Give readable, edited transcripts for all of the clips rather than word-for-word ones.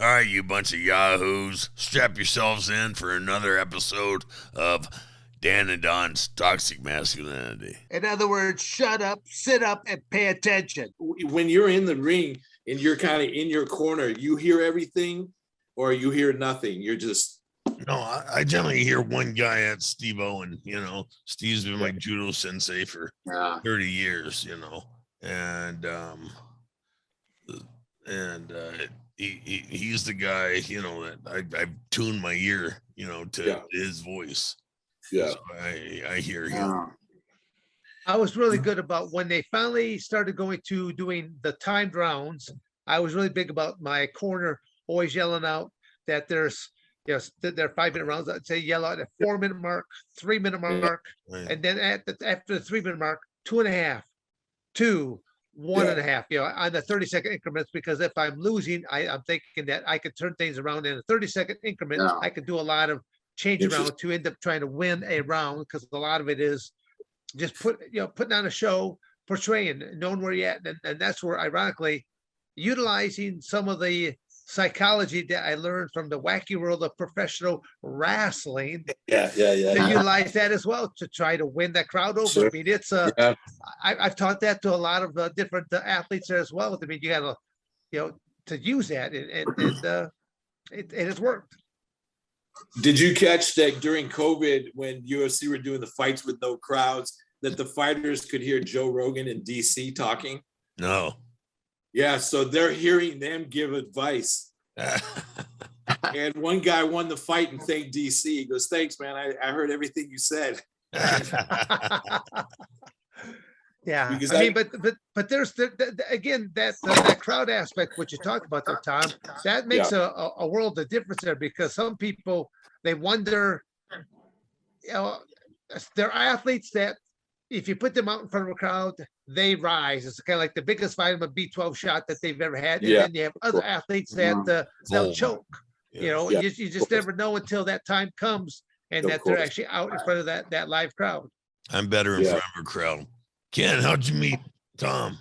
All right, you bunch of yahoos, strap yourselves in for another episode of Dan and Don's Toxic Masculinity. In other words, shut up, sit up, and pay attention. When you're in the ring and you're kind of in your corner, you hear everything or you hear nothing. You're just. No, I generally hear one guy at Steve Owen. Steve's been my judo sensei for 30 years, and he's the guy, that I've tuned my ear, to his voice. Yeah. So I hear him. I was really good about when they finally started going to doing the timed rounds. I was really big about my corner always yelling out that there's, there are 5 minute rounds. I'd say yell out at 4 minute mark, 3 minute mark, and then after the 3 minute mark, 2.5, 2, 1.5, on the 30-second increments, because if I'm losing, I'm thinking that I could turn things around in a 30-second increment. I could do a lot of change around to end up trying to win a round, because a lot of it is just putting on a show, portraying, knowing where you're at. And that's where, ironically, utilizing some of the psychology that I learned from the wacky world of professional wrestling. To utilize that as well to try to win that crowd over. Sure. I mean, it's I've taught that to a lot of different athletes there as well. I mean, you got to use that, and it has worked. Did you catch that during COVID when UFC were doing the fights with no crowds, that the fighters could hear Joe Rogan in DC talking? No. Yeah, so they're hearing them give advice. And one guy won the fight and thanked DC. He goes, "Thanks, man. I heard everything you said." Yeah, Because but there's again that crowd aspect, which you talked about there, Tom. That makes a world of difference there, because some people, they wonder, they're athletes that if you put them out in front of a crowd, they rise. It's kind of like the biggest vitamin B12 shot that they've ever had. And then you have other athletes that they'll choke. You just never know until that time comes, and that they're actually out in front of that live crowd. I'm better in front of a crowd. Ken, how'd you meet Tom?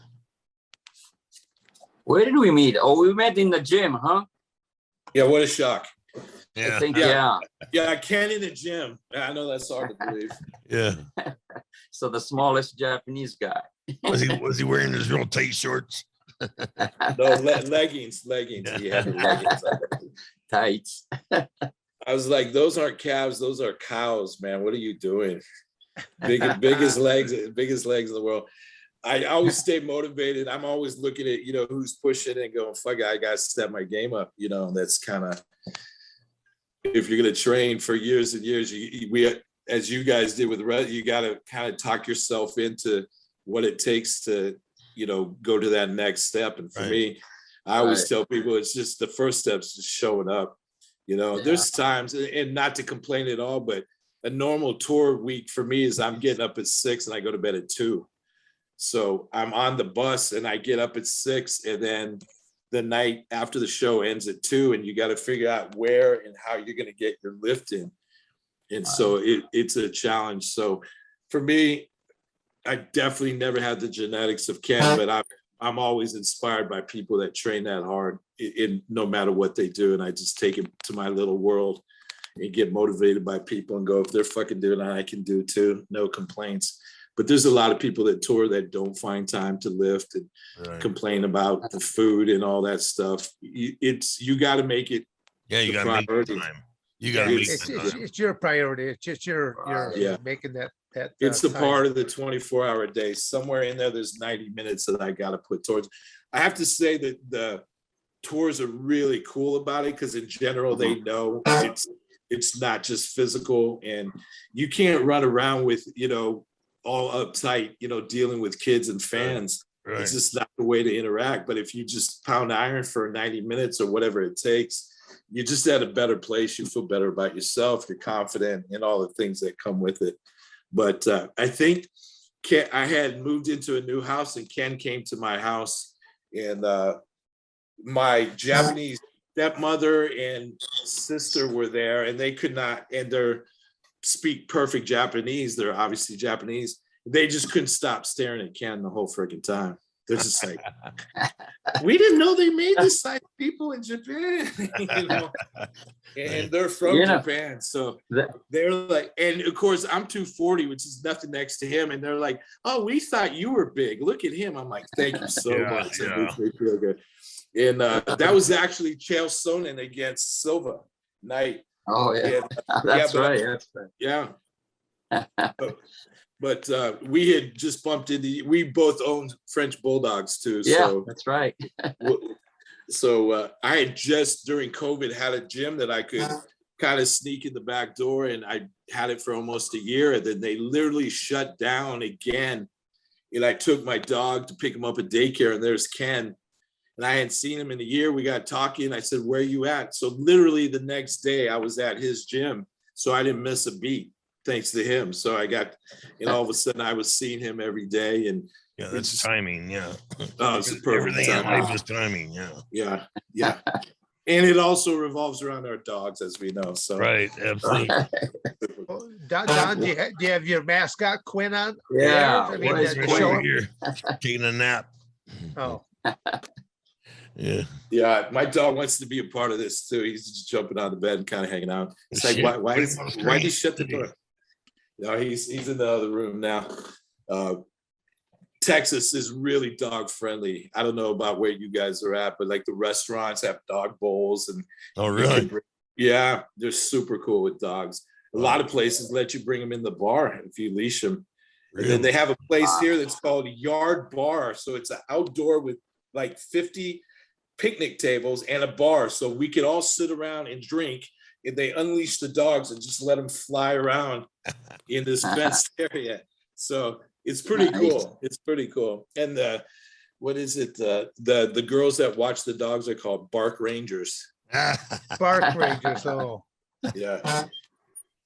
Where did we meet? Oh, we met in the gym, huh? Yeah, what a shock. Yeah. I think, Yeah, Ken in the gym. I know that's hard to believe. Yeah. So the Japanese guy. Was he wearing his real tight shorts? No, leggings. He had the leggings on. Tights. I was like, those aren't calves, those are cows, man. What are you doing? Biggest legs in the world. I always stay motivated. I'm always looking at, who's pushing and going, fuck it, I got to step my game up. That's kind of, if you're going to train for years and years, we, as you guys did with Red, you got to kind of talk yourself into what it takes to, go to that next step. And for me, I always tell people it's just the first step's just showing up. There's times, and not to complain at all, but a normal tour week for me is I'm getting up at 6 and I go to bed at 2. So I'm on the bus and I get up at 6, and then the night after the show ends at 2, and you got to figure out where and how you're going to get your lift in. And so it's a challenge. So for me, I definitely never had the genetics of Ken, but I'm always inspired by people that train that hard in no matter what they do. And I just take it to my little world and get motivated by people and go, if they're fucking doing it, I can do it too. No complaints. But there's a lot of people that tour that don't find time to lift and complain about the food and all that stuff. You got to make it. Yeah, you got to make time. You got to make it. It's your priority. It's just you're making that. It's the part of the 24-hour day. Somewhere in there's 90 minutes that I got to put towards. I have to say that the tours are really cool about it, because in general they know it's not just physical, and you can't run around with all uptight dealing with kids and fans. Right. It's just not the way to interact. But if you just pound iron for 90 minutes or whatever it takes, you're just at a better place. You feel better about yourself. You're confident in all the things that come with it. But I think I had moved into a new house, and Ken came to my house, and my Japanese stepmother and sister were there, and they could not, and they're speak perfect Japanese. They're obviously Japanese. They just couldn't stop staring at Ken the whole freaking time. They're just like, we didn't know they made this size people in Japan, you know. And they're from Japan, so they're like, and of course I'm 240, which is nothing next to him, and they're like, oh, we thought you were big. Look at him. I'm like, thank you so much. It makes me feel good. And that was actually Chael Sonnen against Silva Knight. Oh yeah, and, that's right. That's right. Yeah. But we had just bumped into. We both owned French bulldogs too. Yeah, so, that's right. So I had just during COVID had a gym that I could kind of sneak in the back door, and I had it for almost a year, and then they literally shut down again. And I took my dog to pick him up at daycare, and there's Ken, and I hadn't seen him in a year. We got talking. I said, "Where are you at?" So literally the next day, I was at his gym, so I didn't miss a beat thanks to him. So I got, and all of a sudden I was seeing him every day, and that's just timing. Yeah. Oh, it's a perfect everything in time. life is timing. Yeah. Yeah. And it also revolves around our dogs, as we know. So right, absolutely. Don, do you have your mascot Quinn on? Yeah. I mean, He's the right show. over here taking a nap. Oh, yeah, my dog wants to be a part of this too. He's just jumping out of bed and kind of hanging out. It's like, why did he shut the door? No, he's in the other room now. Texas is really dog friendly. I don't know about where you guys are at, but like the restaurants have dog bowls, and Oh, really? Yeah, they're super cool with dogs. A lot of places let you bring them in the bar if you leash them. And then they have a place here that's called Yard Bar. So it's an outdoor with like 50 picnic tables and a bar. So we could all sit around and drink, and they unleash the dogs and just let them fly around in this fenced area. So it's pretty cool. It's pretty cool. And what is it? The girls that watch the dogs are called Bark Rangers. Bark Rangers. Oh, Yeah.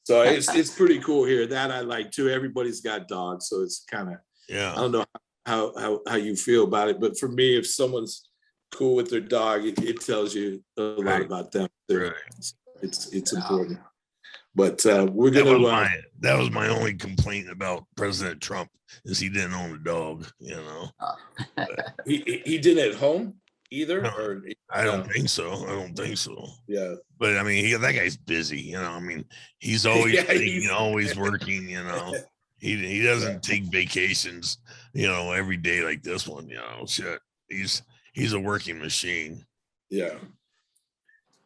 So it's pretty cool here. That I like too. Everybody's got dogs, so it's kind of, I don't know how you feel about it, but for me, if someone's cool with their dog, it tells you a lot about them too. Right. It's important. But we're gonna. That was my only complaint about President Trump, is he didn't own a dog. You know, he didn't at home either. No, or I don't think so. I don't think so. Yeah. But I mean, that guy's busy. You know, I mean, he's always he's always working. You know, he doesn't take vacations. You know, every day like this one. You know, shit. He's a working machine. Yeah.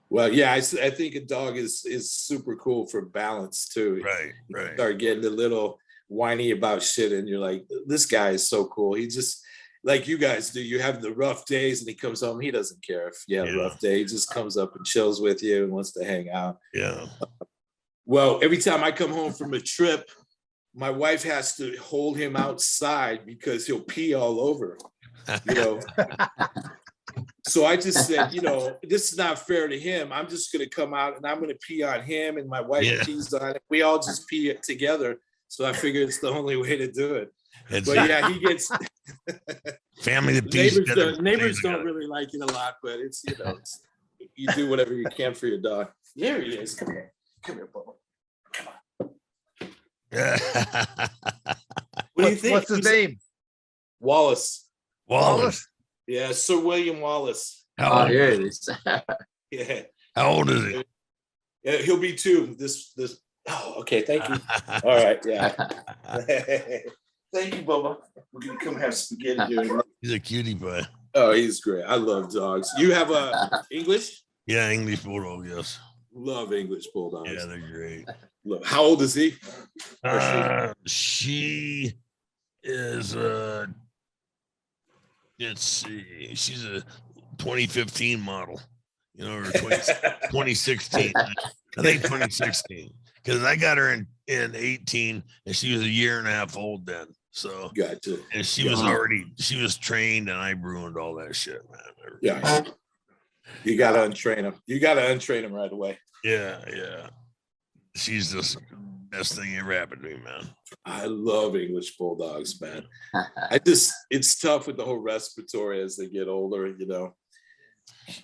Well, yeah, I think a dog is super cool for balance too. Right. You start getting a little whiny about shit, and you're like, this guy is so cool. He just, like you guys do, you have the rough days, and he comes home. He doesn't care if you have a rough day. He just comes up and chills with you and wants to hang out. Yeah. Well, every time I come home from a trip, my wife has to hold him outside because he'll pee all over. You know. So I just said, you know, this is not fair to him. I'm just going to come out and I'm going to pee on him, and my wife pees on it. We all just pee it together. So I figured it's the only way to do it. But yeah, he gets family that pees. Neighbors don't really like it a lot, but it's, you know, you do whatever you can for your dog. There he is. Come here, Bubba. Come on. What do you think? What's his name? Wallace. Yeah, Sir William Wallace. Here it is. Yeah. How old is he? Yeah, he'll be 2. This. Oh, okay. Thank you. All right. Yeah. Thank you, Bubba. We're gonna come have spaghetti here. He's a cutie pie. Oh, he's great. I love dogs. You have English? Yeah, English bulldog. Yes. Love English bulldogs. Yeah, they're great. How old is he? She is let's see, she's a 2015 model, you know, or 2016. I think 2016, because I got her in 18, and she was a year and a half old then. So gotcha. And she was trained, and I ruined all that shit, man. Yeah. You gotta untrain him. You gotta untrain him right away. Yeah. She's just the best thing ever happened to me, man. I love English bulldogs, man. It's tough with the whole respiratory as they get older, you know.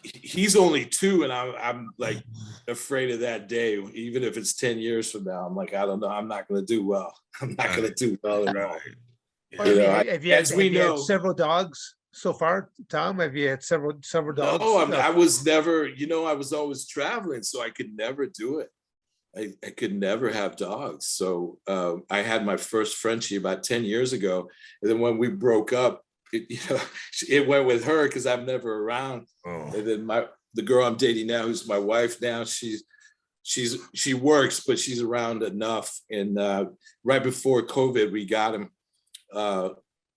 He's only 2, and I'm like afraid of that day. Even if it's 10 years from now, I'm like, I don't know. I'm not going to do well. I'm not going to do well at all. Have you had several dogs? so far, Tom? Have you had several dogs? No, I was never, I was always traveling, so I could never do it. I could never have dogs. So I had my first Frenchie about 10 years ago. And then when we broke up, it went with her because I'm never around. Oh. And then the girl I'm dating now, who's my wife now, she works, but she's around enough. And right before COVID, we got him.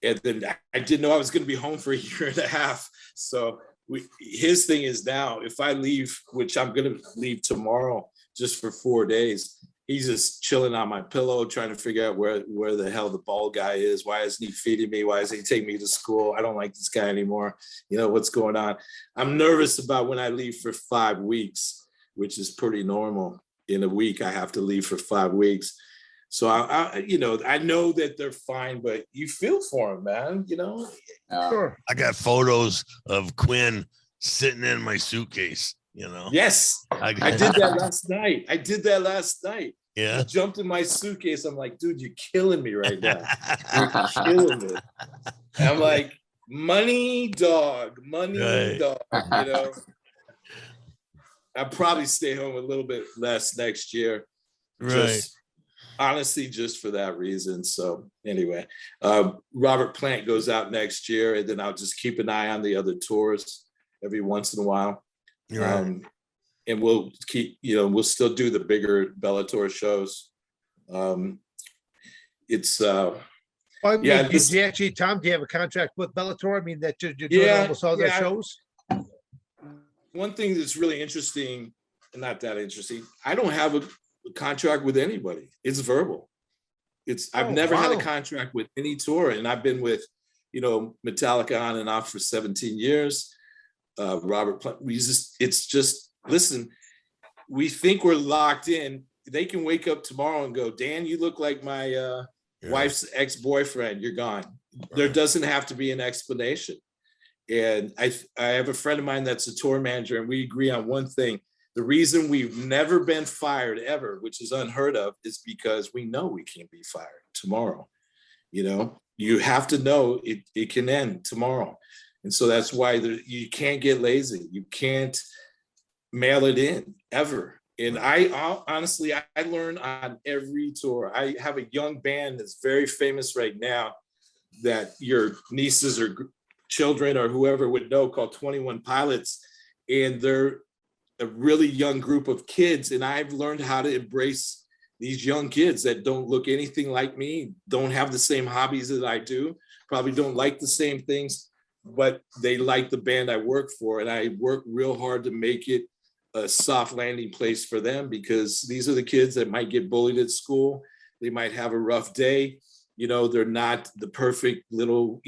And then I didn't know I was going to be home for a year and a half. So his thing is now, if I leave, which I'm going to leave tomorrow, just for 4 days, he's just chilling on my pillow, trying to figure out where the hell the bald guy is. Why isn't he feeding me? Why isn't he taking me to school? I don't like this guy anymore. What's going on? I'm nervous about when I leave for 5 weeks, which is pretty normal. In a week, I have to leave for 5 weeks. So I know that they're fine, but you feel for them, man. Sure. I got photos of Quinn sitting in my suitcase. Yes, I did that last night. Yeah. He jumped in my suitcase. I'm like, dude, you're killing me right now. You're killing me. And I'm like, money dog. I'll probably stay home a little bit less next year. Right. Honestly, just for that reason. So anyway, Robert Plant goes out next year, and then I'll just keep an eye on the other tours every once in a while. Right. And we'll keep, we'll still do the bigger Bellator shows. It's Tom, do you have a contract with Bellator? I mean, that you're doing almost all their shows? One thing that's really interesting, not that interesting, I don't have a contract with anybody. It's verbal. I've never had a contract with any tour, and I've been with, Metallica on and off for 17 years. Robert Plant, listen, we think we're locked in. They can wake up tomorrow and go, Dan, you look like my wife's ex-boyfriend. You're gone. Right. There doesn't have to be an explanation. And I have a friend of mine that's a tour manager, and we agree on one thing. The reason we've never been fired ever, which is unheard of, is because we know we can't be fired tomorrow. You have to know it can end tomorrow. And so that's why you can't get lazy. You can't mail it in ever. And I honestly learn on every tour. I have a young band that's very famous right now that your nieces or children or whoever would know, called 21 Pilots. And they're a really young group of kids. And I've learned how to embrace these young kids that don't look anything like me, don't have the same hobbies that I do, probably don't like the same things, but they like the band I work for. And I work real hard to make it a soft landing place for them, because these are the kids that might get bullied at school. They might have a rough day. They're not the perfect little,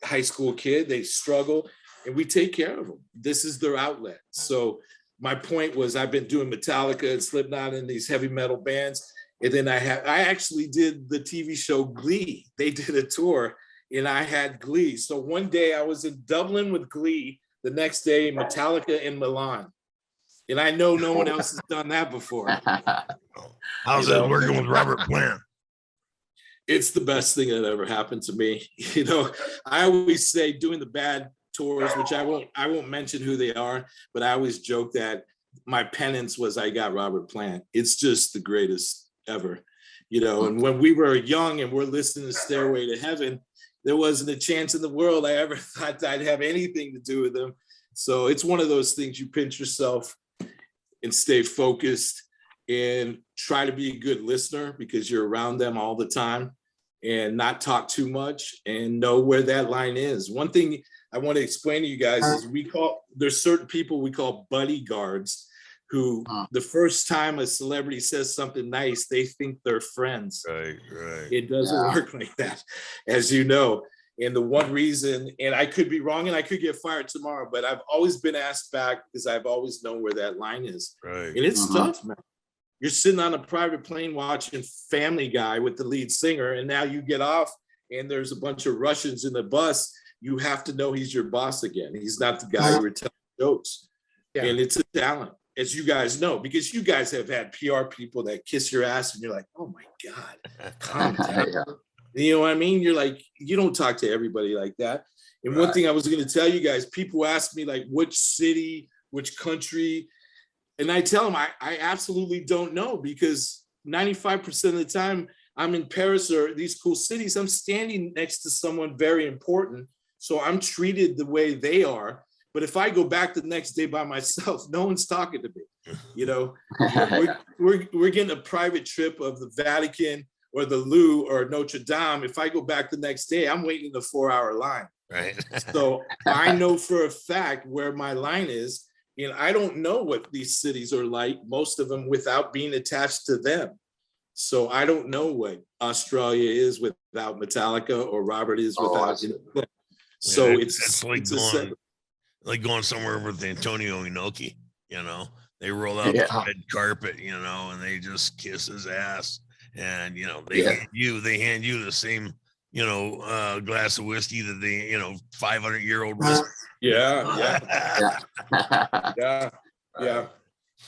high school kid. They struggle, and we take care of them. This is their outlet. So my point was, I've been doing Metallica and Slipknot and these heavy metal bands. And then I actually did the TV show Glee. They did a tour, and I had Glee. So one day I was in Dublin with Glee, the next day Metallica in Milan. And I know no one else has done that before. How's it working with Robert Plant? It's the best thing that ever happened to me. I always say, doing the bad tours, which I won't mention who they are, but I always joke that my penance was I got Robert Plant. It's just the greatest ever. And when we were young and we're listening to Stairway to Heaven, there wasn't a chance in the world I ever thought I'd have anything to do with them. So it's one of those things, you pinch yourself and stay focused and try to be a good listener, because you're around them all the time, and not talk too much and know where that line is. One thing I want to explain to you guys is there's certain people we call bodyguards, who the first time a celebrity says something nice, they think they're friends. Right. It doesn't work like that, as you know. And the one reason, and I could be wrong and I could get fired tomorrow, but I've always been asked back because I've always known where that line is. Right. And it's tough, man. You're sitting on a private plane watching Family Guy with the lead singer, and now you get off and there's a bunch of Russians in the bus. You have to know he's your boss again. He's not the guy who were telling jokes. Yeah. And it's a talent, as you guys know, because you guys have had PR people that kiss your ass and you're like, oh my God, calm down. You know what I mean? You're like, you don't talk to everybody like that. And one thing I was going to tell you guys, people ask me like, which city, which country, and I tell them I absolutely don't know, because 95% of the time I'm in Paris or these cool cities, I'm standing next to someone very important. So I'm treated the way they are. But if I go back the next day by myself, no one's talking to me. You know, we're getting a private trip of the Vatican or the Louvre or Notre Dame. If I go back the next day, I'm waiting in a 4-hour line. Right. So I know for a fact where my line is, and I don't know what these cities are like, most of them, without being attached to them. So I don't know what Australia is without Metallica, or Robert is without. So it's like going somewhere with Antonio Inoki, you know, they roll out the red carpet, you know, and they just kiss his ass, and you know they hand you the same, you know, glass of whiskey that they, you know, 500-year-old whiskey. Yeah.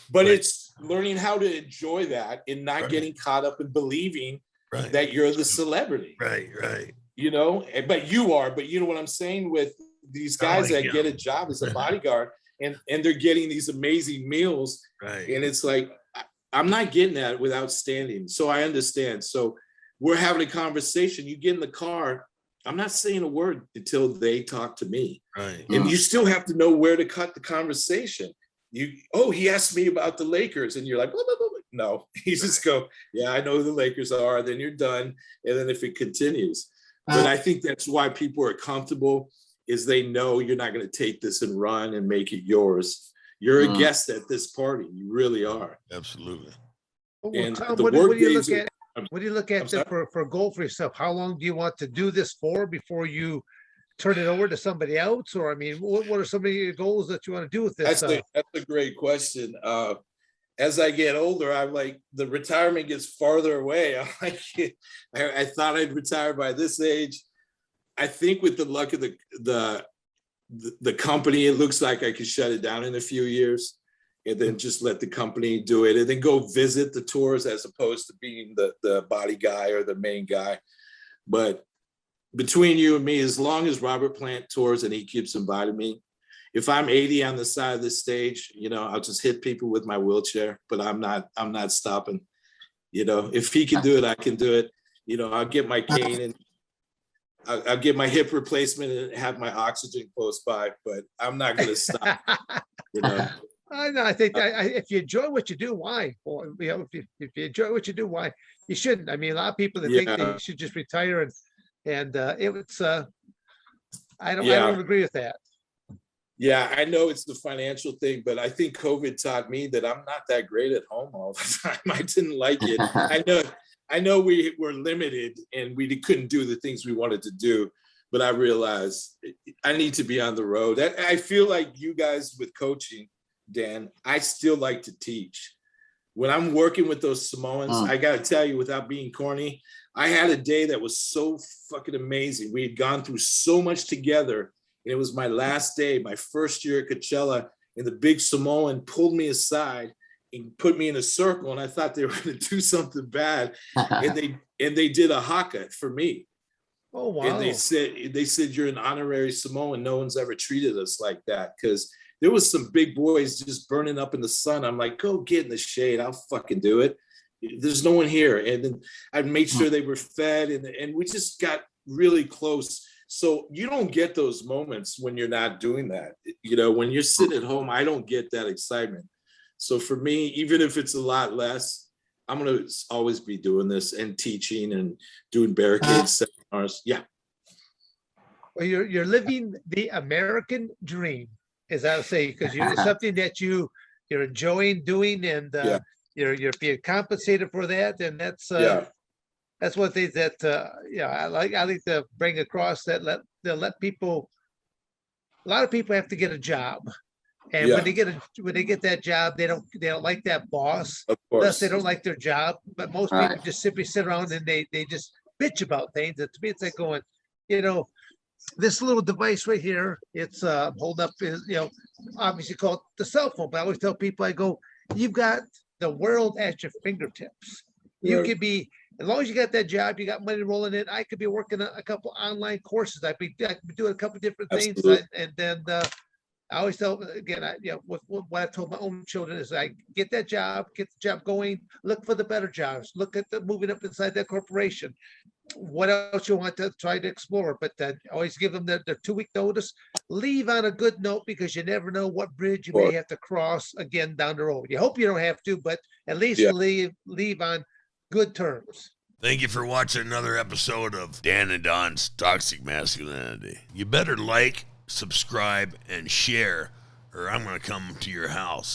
But it's learning how to enjoy that and not getting caught up in believing that you're the celebrity. Right. You know, but you know what I'm saying with these guys that get a job as a bodyguard and they're getting these amazing meals. Right. And it's like, I'm not getting that without standing. So I understand. So we're having a conversation. You get in the car, I'm not saying a word until they talk to me. Right. And you still have to know where to cut the conversation. He asked me about the Lakers, and you're like, blah, blah, blah. No, you just go, yeah, I know who the Lakers are. Then you're done. And then if it continues, but I think that's why people are comfortable, is they know you're not going to take this and run and make it yours. You're a guest at this party. You really are. Absolutely. Well, And Tom, the what work do you days look at? What do you look at sorry? for a goal for yourself? How long do you want to do this for before you turn it over to somebody else? Or, I mean, what are some of your goals that you want to do with this? That's a great question. As I get older, I'm like, the retirement gets farther away. I'm like, I thought I'd retire by this age. I think with the luck of the company, it looks like I could shut it down in a few years and then just let the company do it and then go visit the tours as opposed to being the body guy or the main guy. But between you and me, as long as Robert Plant tours and he keeps inviting me, if I'm 80 on the side of the stage, you know, I'll just hit people with my wheelchair, but I'm not stopping. You know, if he can do it, I can do it. You know, I'll get my cane and I'll get my hip replacement and have my oxygen close by, but I'm not going to stop. You know, I think if you enjoy what you do, why? Well, you know, if you enjoy what you do, why? You shouldn't. I mean, a lot of people that think they should just retire and it's I don't agree with that. Yeah, I know it's the financial thing, but I think COVID taught me that I'm not that great at home all the time. I didn't like it. I know we were limited and we couldn't do the things we wanted to do, but I realized I need to be on the road. I feel like you guys with coaching, Dan, I still like to teach. When I'm working with those Samoans, I got to tell you, without being corny, I had a day that was so fucking amazing. We had gone through so much together. And it was my last day, my first year at Coachella, and the big Samoan pulled me aside and put me in a circle. And I thought they were going to do something bad. And they did a haka for me. Oh, wow. And they said, you're an honorary Samoan. No one's ever treated us like that. Because there was some big boys just burning up in the sun. I'm like, go get in the shade. I'll fucking do it. There's no one here. And then I made sure they were fed. And we just got really close. So you don't get those moments when you're not doing that. You know, when you're sitting at home, I don't get that excitement. So for me, even if it's a lot less, I'm going to always be doing this and teaching and doing barricade seminars. Yeah. Well, you're living the American dream, as I would say, because it's something that you're enjoying doing, and you're being compensated for that, and that's one thing that I like to bring across, that let people. A lot of people have to get a job, and when they get that job, they don't like that boss. Of course, thus they don't like their job. But most people just simply sit around and they just bitch about things. And to me, it's like going, you know, this little device right here, it's holding up, is, you know, obviously called the cell phone. But I always tell people, I go, you've got the world at your fingertips. You could be as long as you got that job, you got money rolling in. I could be working a couple online courses. I could be doing a couple different things, Absolutely. and then I always tell again, what I told my own children is, I get that job, get the job going, look for the better jobs, look at the moving up inside that corporation. What else you want to try to explore? But always give them their 2-week notice. Leave on a good note, because you never know what bridge you may have to cross again down the road. You hope you don't have to, but at least leave on good terms. Thank you for watching another episode of Dan and Don's Toxic Masculinity. You better like, subscribe, and share, or I'm going to come to your house.